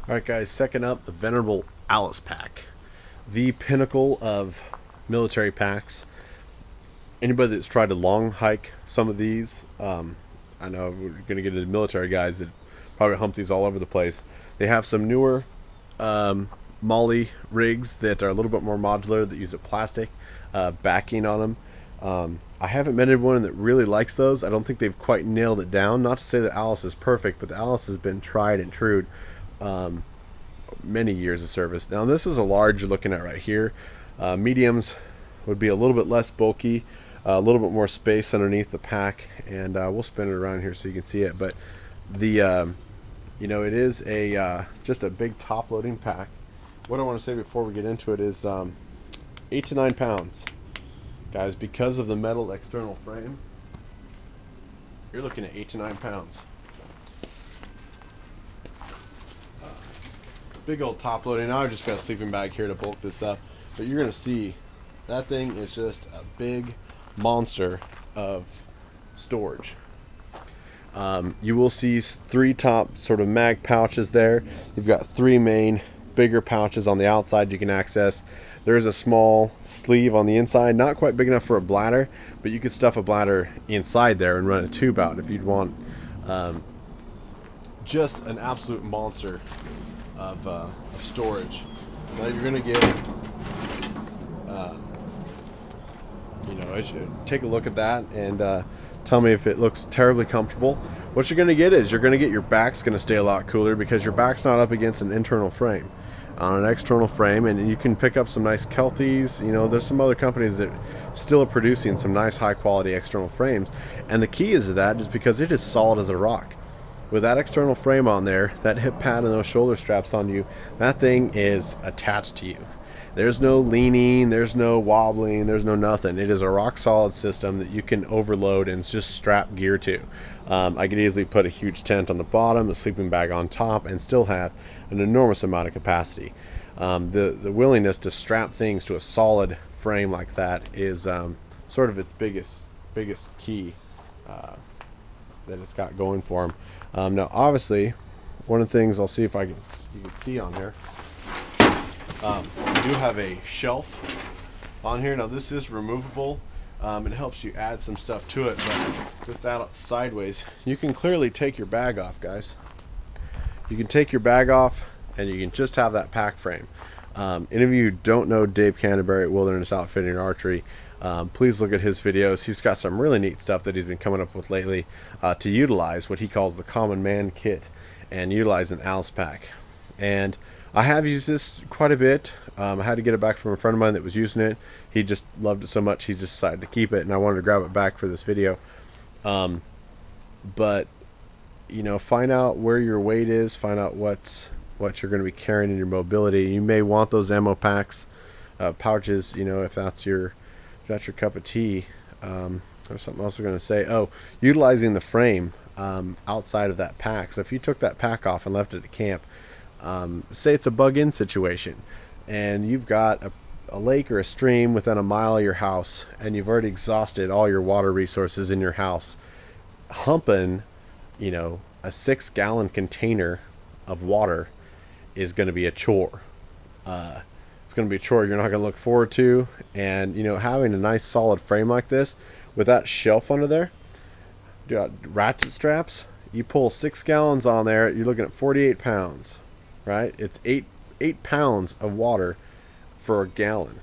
Alright guys, second up, the Venerable Alice Pack. The pinnacle of military packs. Anybody that's tried to long hike some of these, I know we're going to get into military guys that probably hump these all over the place. They have some newer Molly rigs that are a little bit more modular that use a plastic backing on them. I haven't met anyone that really likes those. I don't think they've quite nailed it down. Not to say that Alice is perfect, but the Alice has been tried and true. Many years of service. Now this is a large you're looking at right here. Mediums would be a little bit less bulky, a little bit more space underneath the pack, and we'll spin it around here so you can see it. But the it is a just a big top loading pack. What I want to say before we get into it is 8 to 9 pounds, guys. Because of the metal external frame, you're looking at 8 to 9 pounds. Big old top loading. Now I just got a sleeping bag here to bulk this up, but you're gonna see that thing is just a big monster of storage. You will see 3 top sort of mag pouches there. You've got 3 main bigger pouches on the outside you can access. There's a small sleeve on the inside, not quite big enough for a bladder, but you could stuff a bladder inside there and run a tube out if you'd want. Just an absolute monster of storage. Now you're gonna get, take a look at that and tell me if it looks terribly comfortable. What you're gonna get is your back's gonna stay a lot cooler because your back's not up against an internal frame. On an external frame, and you can pick up some nice Kelties. There's some other companies that still are producing some nice high quality external frames, and the key is to that is because it is solid as a rock. With that external frame on there, that hip pad and those shoulder straps on you, that thing is attached to you. There's no leaning, there's no wobbling, there's no nothing. It is a rock solid system that you can overload and just strap gear to. I could easily put a huge tent on the bottom, a sleeping bag on top, and still have an enormous amount of capacity. The willingness to strap things to a solid frame like that is sort of its biggest key that it's got going for them. Now obviously one of the things I'll see if you can see on here, we do have a shelf on here. Now this is removable. It helps you add some stuff to it, but with that sideways, you can clearly take your bag off, guys. You can take your bag off and you can just have that pack frame. Any of you who don't know Dave Canterbury at Wilderness Outfitting and Archery, please look at his videos. He's got some really neat stuff that he's been coming up with lately to utilize what he calls the common man kit and utilize an Alice pack. And I have used this quite a bit. I had to get it back from a friend of mine that was using it. He just loved it so much he just decided to keep it, and I wanted to grab it back for this video. But find out where your weight is, find out what you're going to be carrying in your mobility. You may want those ammo packs, pouches, if that's your cup of tea. Or something else I'm going to say. Oh, utilizing the frame outside of that pack. So if you took that pack off and left it at camp, say it's a bug-in situation, and you've got a lake or a stream within a mile of your house, and you've already exhausted all your water resources in your house, humping, a 6-gallon container of water is going to be a chore. It's going to be a chore you're not going to look forward to, and having a nice solid frame like this with that shelf under there, ratchet straps, you pull 6 gallons on there, you're looking at 48 pounds, right? It's 8 pounds of water for a gallon.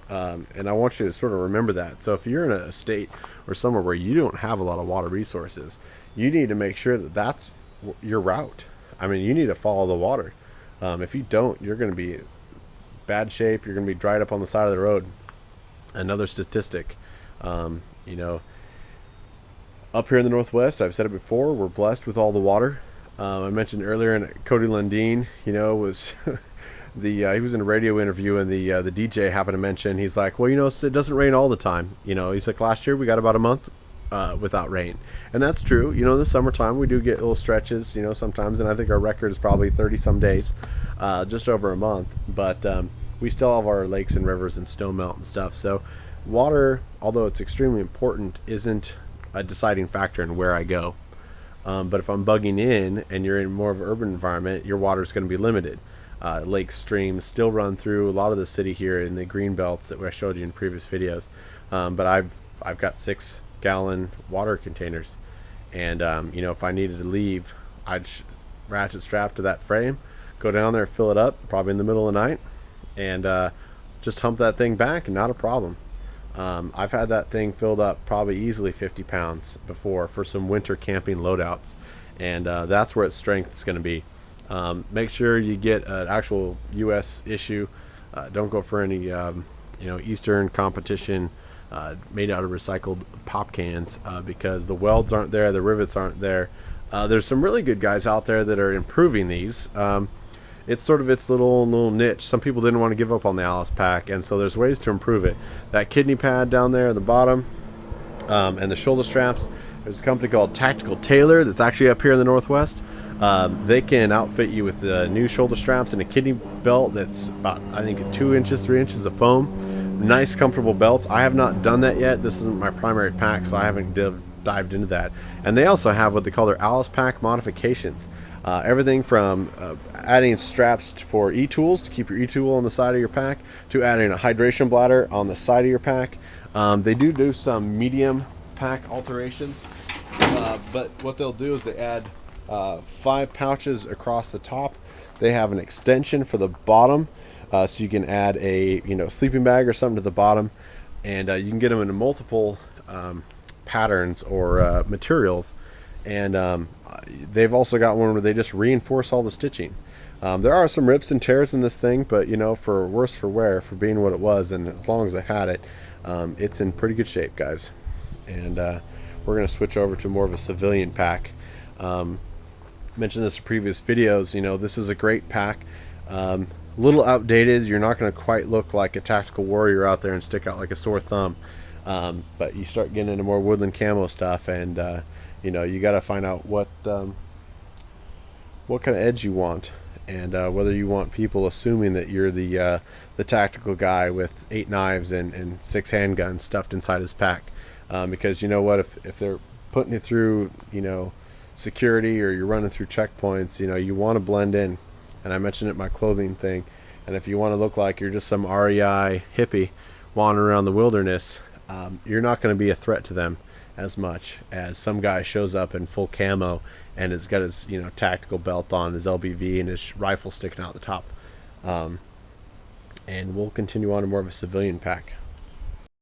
And I want you to sort of remember that. So if you're in a state or somewhere where you don't have a lot of water resources, you need to make sure that that's your route. I mean, you need to follow the water. If you don't, you're going to be in bad shape. You're going to be dried up on the side of the road. Another statistic, up here in the Northwest, I've said it before, we're blessed with all the water. I mentioned earlier, and Cody Lundeen, was he was in a radio interview, and the DJ happened to mention, he's like, well, it doesn't rain all the time. He's like, last year we got about a month without rain, and that's true. In the summertime we do get little stretches, sometimes, and I think our record is probably 30 some days, just over a month. But we still have our lakes and rivers and snow melt and stuff. So water, although it's extremely important, isn't a deciding factor in where I go. But if I'm bugging in and you're in more of an urban environment, your water is going to be limited. Lakes, streams still run through a lot of the city here in the green belts that I showed you in previous videos. But I've got 6-gallon water containers, and you know, if I needed to leave, I'd ratchet strap to that frame, go down there, fill it up, probably in the middle of the night, and just hump that thing back, and not a problem. I've had that thing filled up probably easily 50 pounds before for some winter camping loadouts, and that's where its strength is going to be. Make sure you get an actual U.S. issue. Don't go for any you know, Eastern competition made out of recycled pop cans, because the welds aren't there, the rivets aren't there. There's some really good guys out there that are improving these. It's sort of its little niche. Some people didn't want to give up on the Alice pack, and so there's ways to improve it. That kidney pad down there at the bottom, and the shoulder straps. There's a company called Tactical Tailor that's actually up here in the Northwest. They can outfit you with the new shoulder straps and a kidney belt that's about, I think, 2 inches, 3 inches of foam. Nice, comfortable belts. I have not done that yet. This isn't my primary pack, so I haven't dived into that. And they also have what they call their Alice pack modifications. Everything from adding straps for e-tools to keep your e-tool on the side of your pack, to adding a hydration bladder on the side of your pack. They do some medium pack alterations, but what they'll do is they add 5 pouches across the top. They have an extension for the bottom, so you can add a, you know, sleeping bag or something to the bottom, and you can get them in multiple patterns or materials. And they've also got one where they just reinforce all the stitching. There are some rips and tears in this thing, but you know, for worse for wear, for being what it was, and as long as I had it, it's in pretty good shape, guys. And we're going to switch over to more of a civilian pack. Mentioned this in previous videos. You know, this is a great pack. Little outdated. You're not going to quite look like a tactical warrior out there and stick out like a sore thumb. But you start getting into more woodland camo stuff, and you know, you got to find out what kind of edge you want, and whether you want people assuming that you're the tactical guy with 8 knives and 6 handguns stuffed inside his pack. Because you know what, if they're putting you through, you know, security, or you're running through checkpoints, you know, you want to blend in. And I mentioned it in my clothing thing. And if you want to look like you're just some REI hippie wandering around the wilderness, you're not going to be a threat to them as much as some guy shows up in full camo and has got his, you know, tactical belt on, his LBV, and his rifle sticking out the top. And we'll continue on to more of a civilian pack.